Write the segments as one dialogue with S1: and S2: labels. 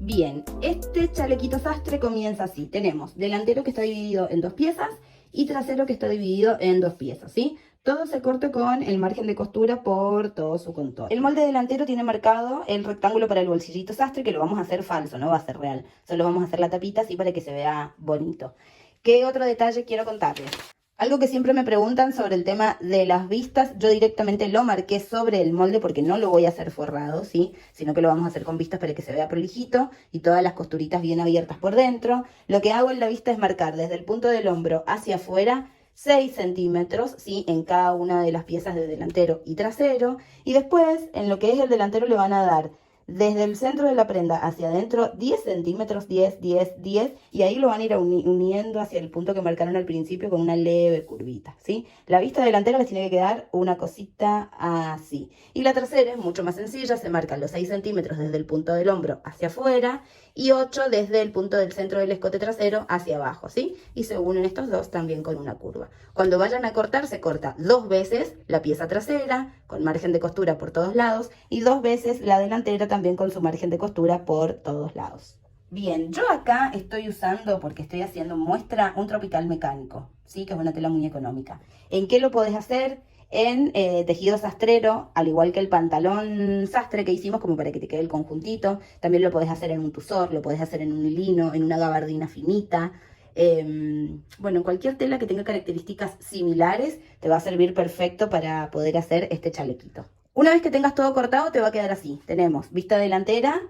S1: Bien, este chalequito sastre comienza así. Tenemos delantero que está dividido en 2 piezas y trasero que está dividido en 2 piezas, ¿sí? Todo se corta con el margen de costura por todo su contorno. El molde delantero tiene marcado el rectángulo para el bolsillito sastre, que lo vamos a hacer falso, no va a ser real. Solo vamos a hacer la tapita así para que se vea bonito. ¿Qué otro detalle quiero contarles? Algo que siempre me preguntan sobre el tema de las vistas, yo directamente lo marqué sobre el molde porque no lo voy a hacer forrado, ¿sí? Sino que lo vamos a hacer con vistas para que se vea prolijito y todas las costuritas bien abiertas por dentro. Lo que hago en la vista es marcar desde el punto del hombro hacia afuera 6 centímetros, ¿sí? En cada una de las piezas de delantero y trasero. Y después, en lo que es el delantero, le van a dar desde el centro de la prenda hacia adentro 10 centímetros, 10, 10, 10, y ahí lo van a ir uniendo hacia el punto que marcaron al principio con una leve curvita, ¿sí? La vista delantera les tiene que quedar una cosita así. Y la trasera es mucho más sencilla, se marcan los 6 centímetros desde el punto del hombro hacia afuera y 8 desde el punto del centro del escote trasero hacia abajo, ¿sí? Y se unen estos dos también con una curva. Cuando vayan a cortar, se corta 2 veces la pieza trasera con margen de costura por todos lados y 2 veces la delantera también con su margen de costura por todos lados. Bien, yo acá estoy usando, porque estoy haciendo muestra, un tropical mecánico, ¿sí? Que es una tela muy económica. ¿En qué lo podés hacer? En tejido sastrero, al igual que el pantalón sastre que hicimos, como para que te quede el conjuntito. También lo podés hacer en un tusor, lo podés hacer en un lino, en una gabardina finita. Bueno, en cualquier tela que tenga características similares, te va a servir perfecto para poder hacer este chalequito. Una vez que tengas todo cortado, te va a quedar así. Tenemos vista delantera,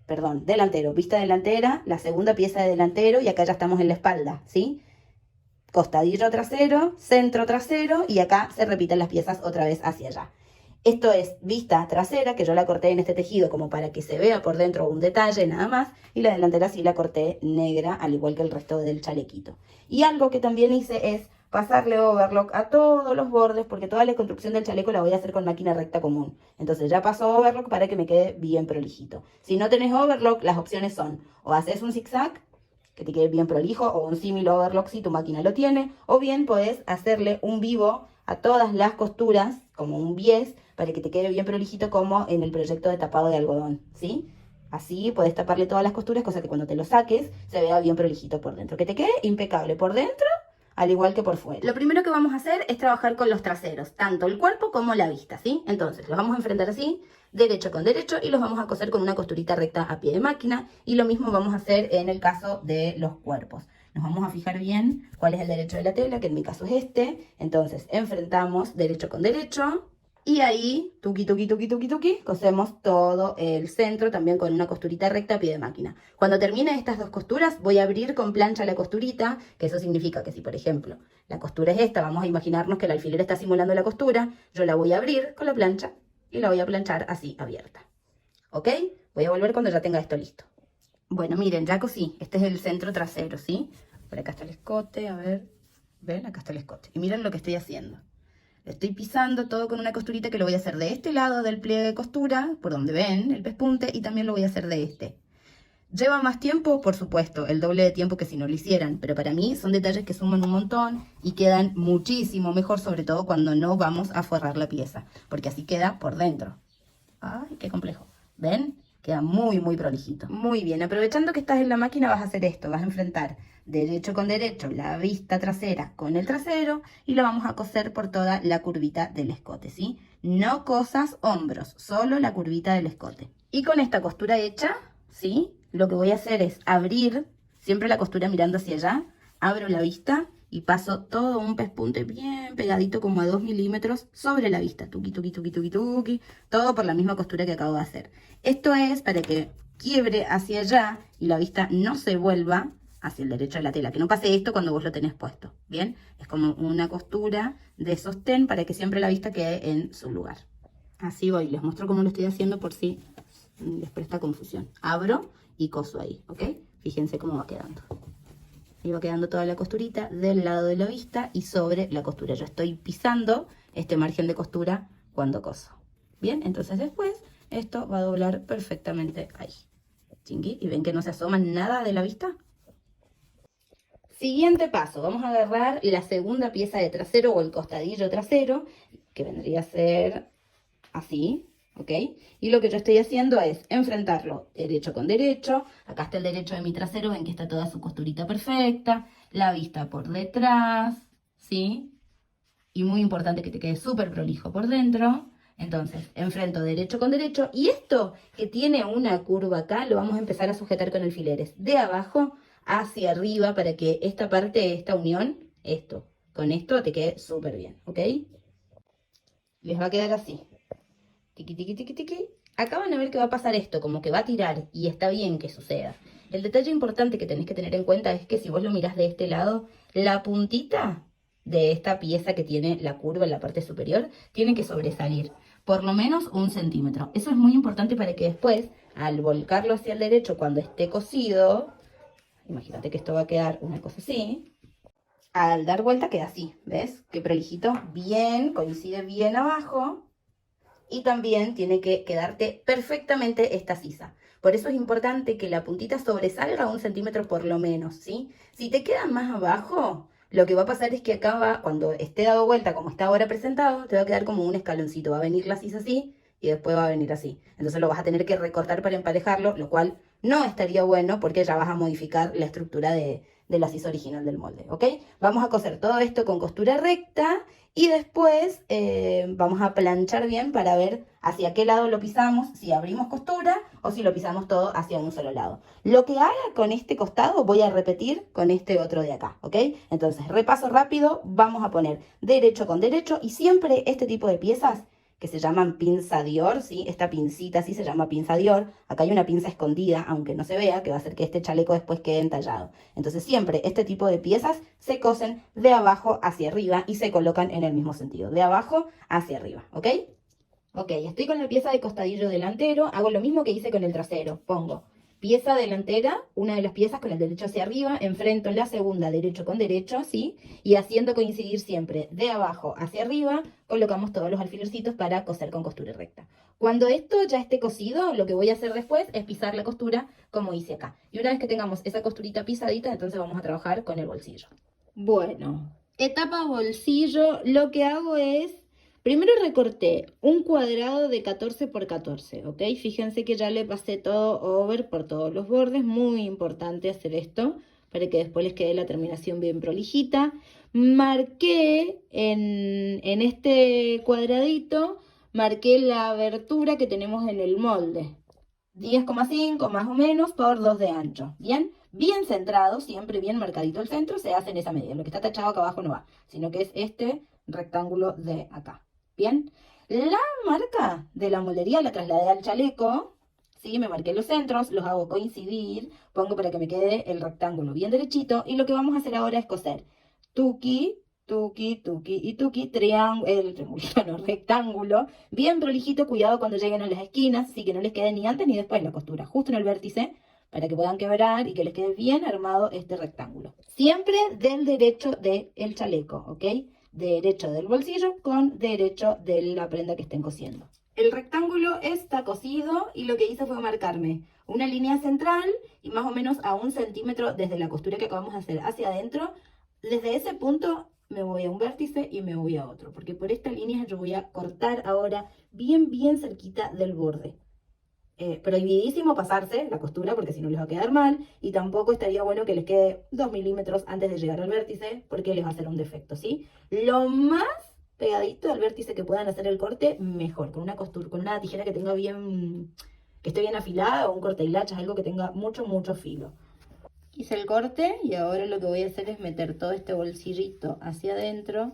S1: perdón, delantero, vista delantera, la segunda pieza de delantero y acá ya estamos en la espalda, ¿sí? Costadillo trasero, centro trasero y acá se repiten las piezas otra vez hacia allá. Esto es vista trasera, que yo la corté en este tejido como para que se vea por dentro un detalle nada más, y la delantera sí la corté negra, al igual que el resto del chalequito. Y algo que también hice es pasarle overlock a todos los bordes, porque toda la construcción del chaleco la voy a hacer con máquina recta común. Entonces ya paso overlock para que me quede bien prolijito. Si no tenés overlock, las opciones son o haces un zigzag, que te quede bien prolijo, o un símil overlock si tu máquina lo tiene, o bien podés hacerle un vivo a todas las costuras, como un bies, para que te quede bien prolijito como en el proyecto de tapado de algodón, ¿sí? Así podés taparle todas las costuras, cosa que cuando te lo saques se vea bien prolijito por dentro, que te quede impecable por dentro, al igual que por fuera. Lo primero que vamos a hacer es trabajar con los traseros, tanto el cuerpo como la vista, ¿sí? Entonces los vamos a enfrentar así, derecho con derecho, y los vamos a coser con una costurita recta a pie de máquina, y lo mismo vamos a hacer en el caso de los cuerpos. Nos vamos a fijar bien cuál es el derecho de la tela, que en mi caso es este. Entonces enfrentamos derecho con derecho, y ahí, tuqui, tuqui, tuqui, tuqui, tuqui, cosemos todo el centro también con una costurita recta a pie de máquina. Cuando termine estas dos costuras, voy a abrir con plancha la costurita, que eso significa que si, por ejemplo, la costura es esta, vamos a imaginarnos que el alfiler está simulando la costura, yo la voy a abrir con la plancha y la voy a planchar así, abierta. ¿Ok? Voy a volver cuando ya tenga esto listo. Bueno, miren, ya cosí. Este es el centro trasero, ¿sí? Por acá está el escote, a ver. ¿Ven? Acá está el escote. Y miren lo que estoy haciendo. Estoy pisando todo con una costurita que lo voy a hacer de este lado del pliegue de costura, por donde ven el pespunte, y también lo voy a hacer de este. ¿Lleva más tiempo? Por supuesto, el doble de tiempo que si no lo hicieran, pero para mí son detalles que suman un montón y quedan muchísimo mejor, sobre todo cuando no vamos a forrar la pieza, porque así queda por dentro. ¡Ay, qué complejo! ¿Ven? Queda muy, muy prolijito. Muy bien, aprovechando que estás en la máquina vas a hacer esto, vas a enfrentar derecho con derecho la vista trasera con el trasero y lo vamos a coser por toda la curvita del escote, ¿sí? No cosas hombros, solo la curvita del escote. Y con esta costura hecha, ¿sí? Lo que voy a hacer es abrir, siempre la costura mirando hacia allá, abro la vista y paso todo un pespunte bien pegadito como a 2 milímetros sobre la vista. Tuqui, tuqui, tuqui, tuqui, tuqui. Todo por la misma costura que acabo de hacer. Esto es para que quiebre hacia allá y la vista no se vuelva hacia el derecho de la tela. Que no pase esto cuando vos lo tenés puesto. ¿Bien? Es como una costura de sostén para que siempre la vista quede en su lugar. Así voy. Les muestro cómo lo estoy haciendo por si les presta confusión. Abro y coso ahí, ¿ok? Fíjense cómo va quedando. Y va quedando toda la costurita del lado de la vista y sobre la costura. Yo estoy pisando este margen de costura cuando coso. Bien, entonces después esto va a doblar perfectamente ahí. Chingui, y ven que no se asoma nada de la vista. Siguiente paso, vamos a agarrar la segunda pieza de trasero o el costadillo trasero, que vendría a ser así. ¿ok? Y lo que yo estoy haciendo es enfrentarlo derecho con derecho. Acá está el derecho de mi trasero, ven que está toda su costurita perfecta, la vista por detrás, ¿sí? Y muy importante que te quede súper prolijo por dentro. Entonces, enfrento derecho con derecho. Y esto que tiene una curva acá, lo vamos a empezar a sujetar con alfileres. De abajo hacia arriba para que esta parte, esta unión, con esto te quede súper bien, ¿ok? Les va a quedar así. Tiqui, tiqui, tiqui, tiqui. Acá van a ver que va a pasar esto, como que va a tirar y está bien que suceda. El detalle importante que tenés que tener en cuenta es que si vos lo mirás de este lado, la puntita de esta pieza que tiene la curva en la parte superior tiene que sobresalir por lo menos 1 centímetro. Eso es muy importante para que después, al volcarlo hacia el derecho, cuando esté cosido, imagínate que esto va a quedar una cosa así, al dar vuelta queda así, ¿ves? Que prolijito, bien, coincide bien abajo. Y también tiene que quedarte perfectamente esta sisa. Por eso es importante que la puntita sobresalga 1 centímetro por lo menos, ¿sí? Si te queda más abajo, lo que va a pasar es que acá va, cuando esté dado vuelta como está ahora presentado, te va a quedar como un escaloncito. Va a venir la sisa así y después va a venir así. Entonces lo vas a tener que recortar para emparejarlo, lo cual no estaría bueno porque ya vas a modificar la estructura de la sisa original del molde, ¿ok? Vamos a coser todo esto con costura recta y después vamos a planchar bien para ver hacia qué lado lo pisamos, si abrimos costura o si lo pisamos todo hacia un solo lado. Lo que haga con este costado voy a repetir con este otro de acá, ¿ok? Entonces, repaso rápido, vamos a poner derecho con derecho y siempre este tipo de piezas que se llaman pinza Dior, ¿sí? Esta pincita sí se llama pinza Dior. Acá hay una pinza escondida, aunque no se vea, que va a hacer que este chaleco después quede entallado. Entonces siempre este tipo de piezas se cosen de abajo hacia arriba y se colocan en el mismo sentido, de abajo hacia arriba, ¿ok? Ok, estoy con la pieza de costadillo delantero, hago lo mismo que hice con el trasero, pongo pieza delantera, una de las piezas con el derecho hacia arriba, enfrento la segunda derecho con derecho, ¿sí? Y haciendo coincidir siempre de abajo hacia arriba, colocamos todos los alfilercitos para coser con costura recta. Cuando esto ya esté cosido, lo que voy a hacer después es pisar la costura como hice acá. Y una vez que tengamos esa costurita pisadita, entonces vamos a trabajar con el bolsillo. Bueno, etapa bolsillo, lo que hago es, primero recorté un cuadrado de 14 por 14, ¿ok? Fíjense que ya le pasé todo over por todos los bordes, muy importante hacer esto para que después les quede la terminación bien prolijita. Marqué en este cuadradito, marqué la abertura que tenemos en el molde. 10,5 más o menos por 2 de ancho, ¿bien? Bien centrado, siempre bien marcadito el centro, se hace en esa medida. Lo que está tachado acá abajo no va, sino que es este rectángulo de acá, ¿bien? La marca de la moldería la trasladé al chaleco, ¿sí? Me marqué los centros, los hago coincidir, pongo para que me quede el rectángulo bien derechito, y lo que vamos a hacer ahora es coser tuki, tuki, tuki y tuki, el triangulito, no, rectángulo, bien prolijito, cuidado cuando lleguen a las esquinas, así que no les quede ni antes ni después la costura, justo en el vértice, para que puedan quebrar y que les quede bien armado este rectángulo. Siempre del derecho del chaleco, ¿ok? Derecho del bolsillo con derecho de la prenda que estén cosiendo. El rectángulo está cosido y lo que hice fue marcarme una línea central y más o menos a 1 centímetro desde la costura que acabamos de hacer hacia adentro. Desde ese punto me voy a un vértice y me voy a otro, porque por esta línea yo voy a cortar ahora bien cerquita del borde. Prohibidísimo pasarse la costura porque si no les va a quedar mal, y tampoco estaría bueno que les quede 2 milímetros antes de llegar al vértice porque les va a hacer un defecto, ¿sí? Lo más pegadito al vértice que puedan hacer el corte, mejor, con una costura, con una tijera que tenga bien, que esté bien afilada, o un corte hilachas, algo que tenga mucho filo. Hice el corte y ahora lo que voy a hacer es meter todo este bolsillito hacia adentro,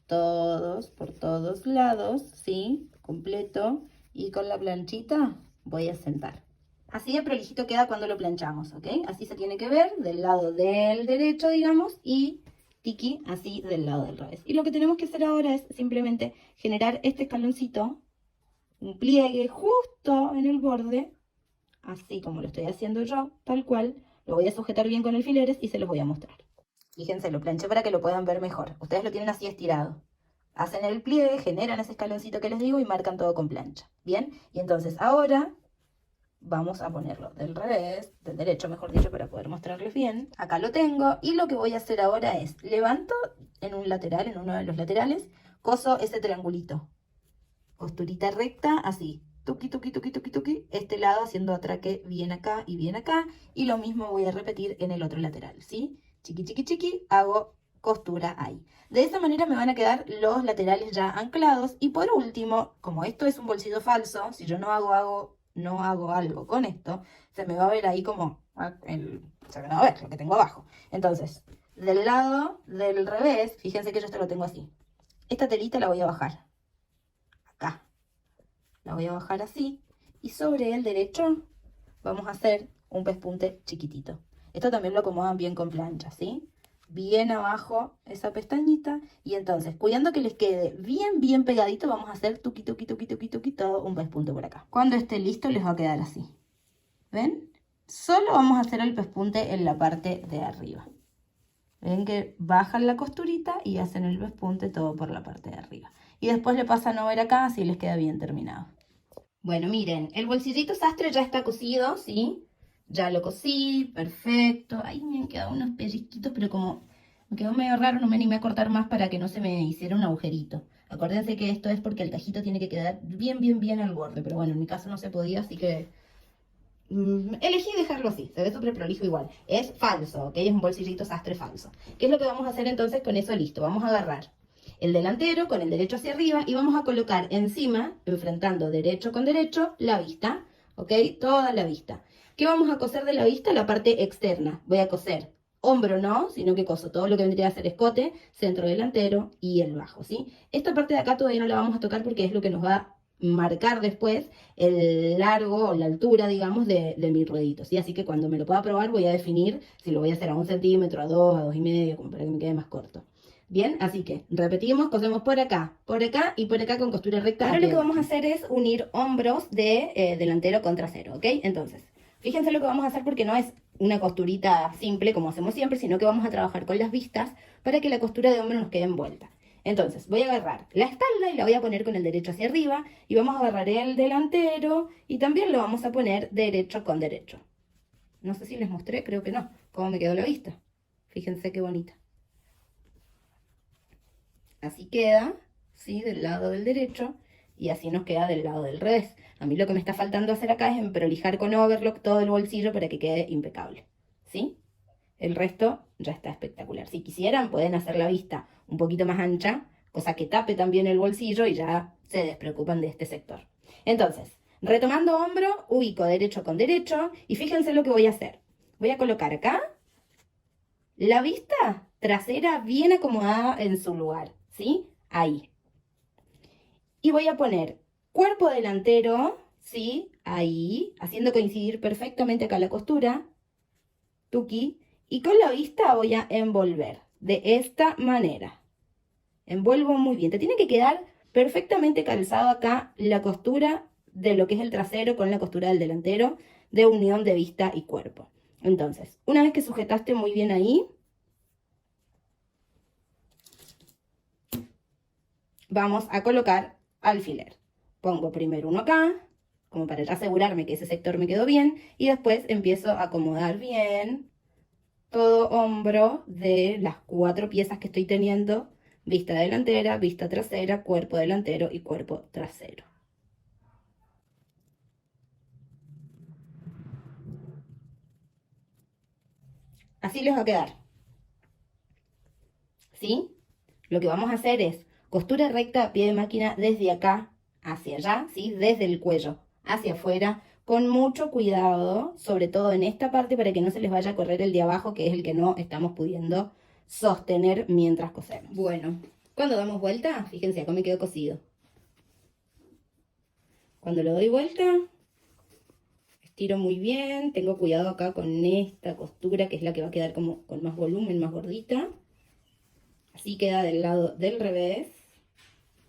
S1: por todos lados, ¿sí? Completo. Y con la planchita voy a sentar. Así de prolijito queda cuando lo planchamos, ¿ok? Así se tiene que ver del lado del derecho, digamos, y tiki así del lado del revés. Y lo que tenemos que hacer ahora es simplemente generar este escaloncito, un pliegue justo en el borde, así como lo estoy haciendo yo, tal cual. Lo voy a sujetar bien con alfileres y se los voy a mostrar. Fíjense, lo planché para que lo puedan ver mejor. Ustedes lo tienen así estirado. Hacen el pliegue, generan ese escaloncito que les digo y marcan todo con plancha. ¿Bien? Y entonces ahora vamos a ponerlo del revés, del derecho mejor dicho, para poder mostrarles bien. Acá lo tengo y lo que voy a hacer ahora es levanto en un lateral, en uno de los laterales, coso ese triangulito. Costurita recta, así. tuqui, tuqui, tuqui, tuqui, tuqui, este lado haciendo atraque bien acá y bien acá, y lo mismo voy a repetir en el otro lateral, ¿sí? Chiqui, chiqui, chiqui, hago costura ahí. De esa manera me van a quedar los laterales ya anclados, y por último, como esto es un bolsillo falso, si yo no hago algo con esto, se me va a ver ahí como, se me va a ver lo que tengo abajo. Entonces, del lado del revés, fíjense que yo esto lo tengo así. Esta telita la voy a bajar, acá. La voy a bajar así, y sobre el derecho vamos a hacer un pespunte chiquitito. Esto también lo acomodan bien con plancha, ¿sí? Bien abajo esa pestañita, y entonces, cuidando que les quede bien, bien pegadito, vamos a hacer tuqui, tuqui, tuqui, tuqui, tuqui, todo un pespunte por acá. Cuando esté listo les va a quedar así. ¿Ven? Solo vamos a hacer el pespunte en la parte de arriba. Ven que bajan la costurita y hacen el pespunte todo por la parte de arriba. Y después le pasan over acá, así les queda bien terminado. Bueno, miren, el bolsillito sastre ya está cosido, ¿sí? Ya lo cosí, perfecto. Ahí me han quedado unos pellizquitos, pero como me quedó medio raro, no me animé a cortar más para que no se me hiciera un agujerito. Acuérdense que esto es porque el tajito tiene que quedar bien, bien, bien al borde. Pero bueno, en mi caso no se podía, así que elegí dejarlo así. Se ve súper prolijo igual. Es falso, ¿ok? Es un bolsillito sastre falso. ¿Qué es lo que vamos a hacer entonces con eso listo? Vamos a agarrar el delantero con el derecho hacia arriba y vamos a colocar encima, enfrentando derecho con derecho, la vista, ¿ok? Toda la vista. ¿Qué vamos a coser de la vista? La parte externa. Voy a coser hombro no, sino que coso todo lo que vendría a ser escote, centro delantero y el bajo, ¿sí? Esta parte de acá todavía no la vamos a tocar porque es lo que nos va a marcar después el largo o la altura, digamos, de mi ruedito, ¿sí? Así que cuando me lo pueda probar voy a definir si lo voy a hacer a 1 centímetro, a 2, a 2,5, como para que me quede más corto. Bien, así que repetimos, cosemos por acá y por acá con costura recta. Ahora lo que vamos a hacer es unir hombros de delantero con trasero, ¿ok? Entonces, fíjense lo que vamos a hacer porque no es una costurita simple como hacemos siempre, sino que vamos a trabajar con las vistas para que la costura de hombro nos quede envuelta. Entonces, voy a agarrar la espalda y la voy a poner con el derecho hacia arriba, y vamos a agarrar el delantero y también lo vamos a poner derecho con derecho. No sé si les mostré, creo que no, cómo me quedó la vista. Fíjense qué bonita. Así queda, ¿sí? Del lado del derecho, y así nos queda del lado del revés. A mí lo que me está faltando hacer acá es emprolijar con overlock todo el bolsillo para que quede impecable, ¿sí? El resto ya está espectacular. Si quisieran, pueden hacer la vista un poquito más ancha, cosa que tape también el bolsillo y ya se despreocupan de este sector. Entonces, retomando hombro, ubico derecho con derecho, y fíjense lo que voy a hacer. Voy a colocar acá la vista trasera bien acomodada en su lugar, ¿sí? Ahí. Y voy a poner cuerpo delantero, ¿sí? Ahí, haciendo coincidir perfectamente acá la costura, tuki, y con la vista voy a envolver de esta manera. Envuelvo muy bien. Te tiene que quedar perfectamente calzado acá la costura de lo que es el trasero con la costura del delantero, de unión de vista y cuerpo. Entonces, una vez que sujetaste muy bien ahí, vamos a colocar alfiler. Pongo primero uno acá, como para ya asegurarme que ese sector me quedó bien, y después empiezo a acomodar bien todo hombro de las 4 piezas que estoy teniendo: vista delantera, vista trasera, cuerpo delantero y cuerpo trasero. Así les va a quedar, ¿sí? Lo que vamos a hacer es costura recta a pie de máquina desde acá hacia allá, ¿sí? Desde el cuello hacia afuera, con mucho cuidado, sobre todo en esta parte, para que no se les vaya a correr el de abajo, que es el que no estamos pudiendo sostener mientras cosemos. Bueno, cuando damos vuelta, fíjense, acá me quedó cosido. Cuando lo doy vuelta, estiro muy bien, tengo cuidado acá con esta costura, que es la que va a quedar como con más volumen, más gordita. Así queda del lado del revés,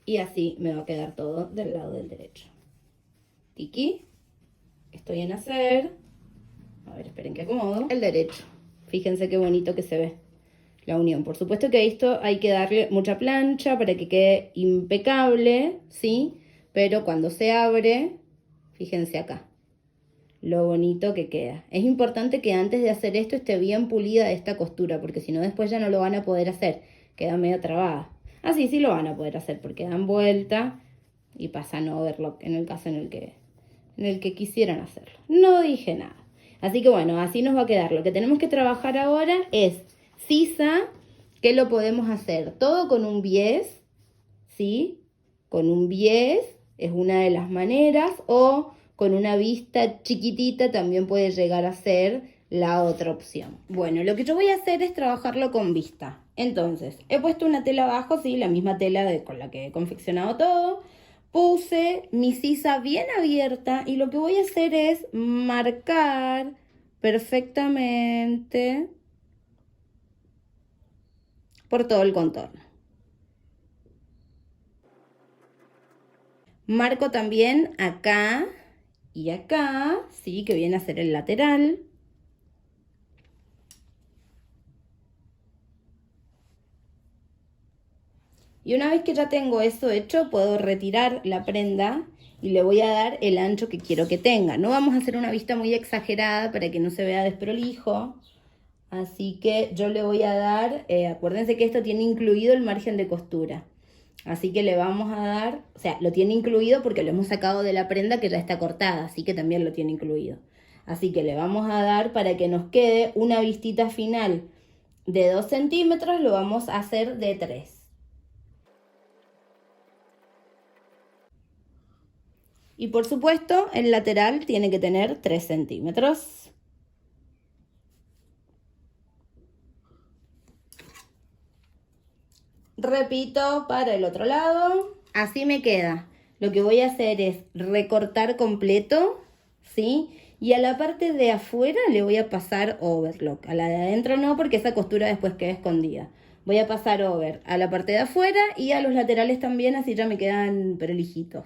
S1: y así me va a quedar todo del lado del derecho. Tiki, estoy en hacer, a ver, esperen que acomodo, el derecho. Fíjense qué bonito que se ve la unión. Por supuesto que a esto hay que darle mucha plancha para que quede impecable, ¿sí? Pero cuando se abre, fíjense acá lo bonito que queda. Es importante que antes de hacer esto esté bien pulida esta costura, porque si no después ya no lo van a poder hacer, queda medio trabada. Así sí lo van a poder hacer porque dan vuelta y pasan overlock en el caso en el que en el que quisieran hacerlo. No dije nada. Así que bueno, así nos va a quedar. Lo que tenemos que trabajar ahora es sisa, que lo podemos hacer todo con un bies, ¿sí? Con un bies es una de las maneras, o con una vista chiquitita también puede llegar a ser la otra opción. Bueno, lo que yo voy a hacer es trabajarlo con vista. Entonces, he puesto una tela abajo, ¿sí? La misma tela con la que he confeccionado todo. Puse mi sisa bien abierta y lo que voy a hacer es marcar perfectamente por todo el contorno. Marco también acá y acá, ¿sí? Que viene a ser el lateral. Y una vez que ya tengo eso hecho, puedo retirar la prenda y le voy a dar el ancho que quiero que tenga. No vamos a hacer una vista muy exagerada para que no se vea desprolijo. Así que yo le voy a dar, acuérdense que esto tiene incluido el margen de costura. Así que le vamos a dar, o sea, lo tiene incluido porque lo hemos sacado de la prenda que ya está cortada, así que también lo tiene incluido. Así que le vamos a dar para que nos quede una vistita final de 2 centímetros, lo vamos a hacer de 3. Y por supuesto, el lateral tiene que tener 3 centímetros. Repito para el otro lado. Así me queda. Lo que voy a hacer es recortar completo, ¿sí? Y a la parte de afuera le voy a pasar overlock. A la de adentro no, porque esa costura después queda escondida. Voy a pasar over a la parte de afuera y a los laterales también, así ya me quedan prolijitos.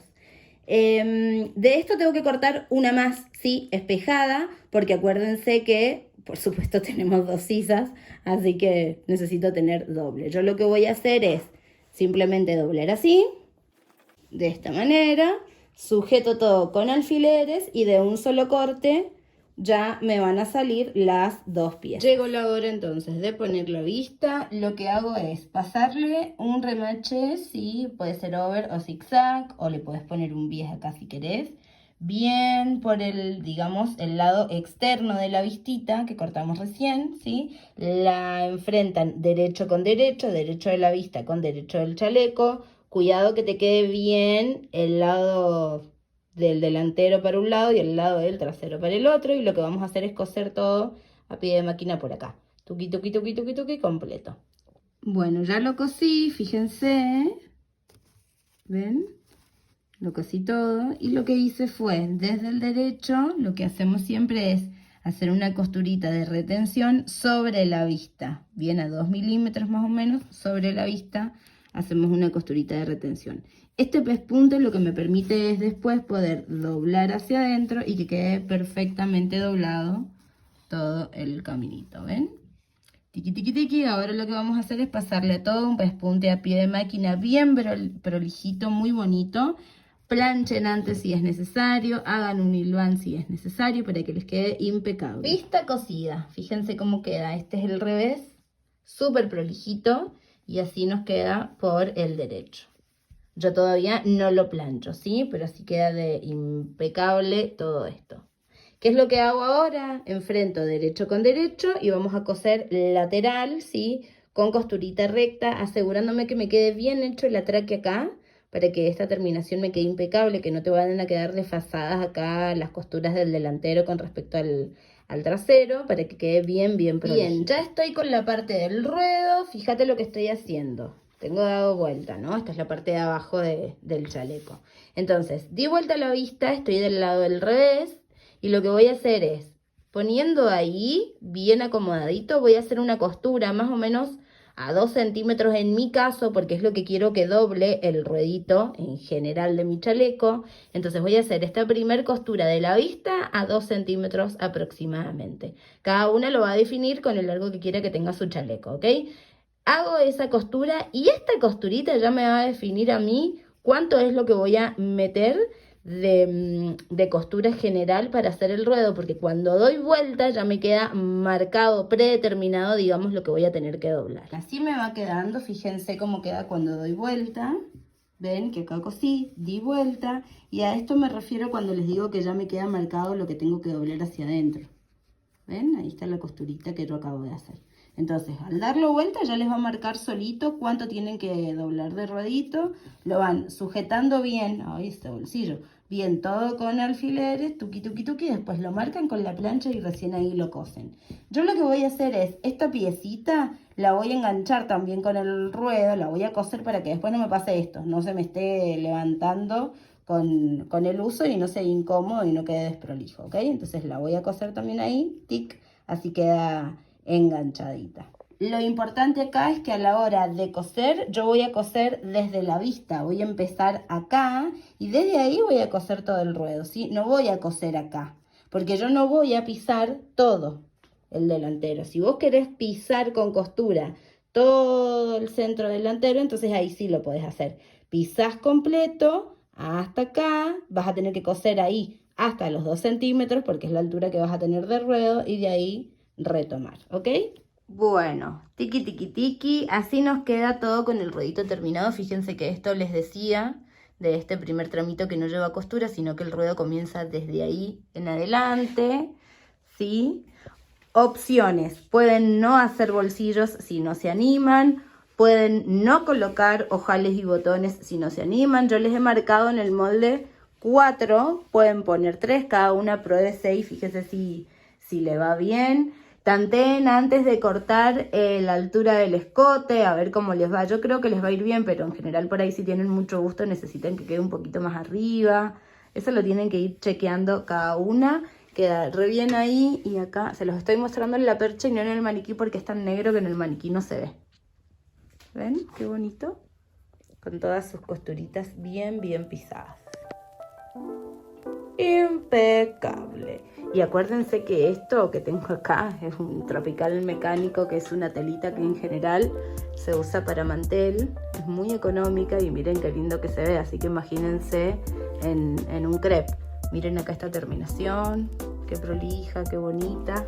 S1: De esto tengo que cortar una más, sí, espejada, porque acuérdense que, por supuesto, tenemos 2 sisas, así que necesito tener doble. Yo lo que voy a hacer es simplemente doblar así, de esta manera, sujeto todo con alfileres y de un solo corte ya me van a salir las 2 piezas. Llegó la hora entonces de poner la vista. Lo que hago es pasarle un remache, sí, puede ser over o zigzag, o le puedes poner un bies acá si querés. Bien por el, digamos, el lado externo de la vistita que cortamos recién, ¿sí? La enfrentan derecho con derecho, derecho de la vista con derecho del chaleco. Cuidado que te quede bien el lado del delantero para un lado y el lado del trasero para el otro. Y lo que vamos a hacer es coser todo a pie de máquina por acá. Tuqui, tuqui, tuqui, tuqui, tuqui, completo. Bueno, ya lo cosí, fíjense. ¿Ven? Lo cosí todo y lo que hice fue, desde el derecho, lo que hacemos siempre es hacer una costurita de retención sobre la vista, bien a 2 milímetros más o menos, sobre la vista hacemos una costurita de retención. Este pespunte lo que me permite es después poder doblar hacia adentro y que quede perfectamente doblado todo el caminito, ¿ven? Tiqui, tiqui, tiqui. Ahora lo que vamos a hacer es pasarle todo un pespunte a pie de máquina bien prolijito, muy bonito. Planchen antes si es necesario, hagan un hilván si es necesario para que les quede impecable. Vista cosida, fíjense cómo queda. Este es el revés, súper prolijito y así nos queda por el derecho. Yo todavía no lo plancho, ¿sí? Pero así queda de impecable todo esto. ¿Qué es lo que hago ahora? Enfrento derecho con derecho y vamos a coser lateral, ¿sí? Con costurita recta, asegurándome que me quede bien hecho el atraque acá, para que esta terminación me quede impecable, que no te vayan a quedar desfasadas acá las costuras del delantero con respecto al trasero, para que quede bien prolijito. Bien, ya estoy con la parte del ruedo, fíjate lo que estoy haciendo. Tengo dado vuelta, ¿no? Esta es la parte de abajo del chaleco. Entonces, di vuelta a la vista, estoy del lado del revés, y lo que voy a hacer es, poniendo ahí, bien acomodadito, voy a hacer una costura más o menos a 2 centímetros en mi caso, porque es lo que quiero que doble el ruedito en general de mi chaleco. Entonces voy a hacer esta primer costura de la vista a 2 centímetros aproximadamente. Cada una lo va a definir con el largo que quiera que tenga su chaleco, ¿ok? Hago esa costura y esta costurita ya me va a definir a mí cuánto es lo que voy a meter de costura general para hacer el ruedo, porque cuando doy vuelta ya me queda marcado, predeterminado, digamos, lo que voy a tener que doblar. Así me va quedando, fíjense cómo queda cuando doy vuelta. Ven que acá cosí, di vuelta, y a esto me refiero cuando les digo que ya me queda marcado lo que tengo que doblar hacia adentro. ¿Ven? Ahí está la costurita que yo acabo de hacer. Entonces, al darlo vuelta ya les va a marcar solito cuánto tienen que doblar de ruedito. Lo van sujetando bien, ahí este bolsillo, bien todo con alfileres, tuqui, tuqui, tuqui. Después lo marcan con la plancha y recién ahí lo cosen. Yo lo que voy a hacer es, esta piecita la voy a enganchar también con el ruedo, la voy a coser para que después no me pase esto, no se me esté levantando con el uso y no sea incómodo y no quede desprolijo, ¿ok? Entonces la voy a coser también ahí, tic, así queda enganchadita. Lo importante acá es que a la hora de coser, yo voy a coser desde la vista, voy a empezar acá y desde ahí voy a coser todo el ruedo, ¿sí? No voy a coser acá, porque yo no voy a pisar todo el delantero. Si vos querés pisar con costura todo el centro delantero, entonces ahí sí lo podés hacer. Pisás completo hasta acá, vas a tener que coser ahí hasta los 2 centímetros porque es la altura que vas a tener de ruedo y de ahí retomar, ¿ok? Bueno, tiki tiki tiki, así nos queda todo con el ruedito terminado. Fíjense que esto les decía de este primer tramito que no lleva costura, sino que el ruedo comienza desde ahí en adelante, ¿sí? Opciones, pueden no hacer bolsillos si no se animan, pueden no colocar ojales y botones si no se animan. Yo les he marcado en el molde 4, pueden poner 3, cada una pruébese y fíjese si le va bien. Tanteen antes de cortar la altura del escote, a ver cómo les va. Yo creo que les va a ir bien, pero en general por ahí si tienen mucho gusto necesitan que quede un poquito más arriba. Eso lo tienen que ir chequeando cada una. Queda re bien ahí y acá se los estoy mostrando en la percha y no en el maniquí porque es tan negro que en el maniquí no se ve. ¿Ven? Qué bonito. Con todas sus costuritas bien, bien pisadas. Impecable. Y acuérdense que esto que tengo acá es un tropical mecánico, que es una telita que en general se usa para mantel. Es muy económica y miren qué lindo que se ve. Así que imagínense en un crepe. Miren acá esta terminación. Qué prolija, qué bonita.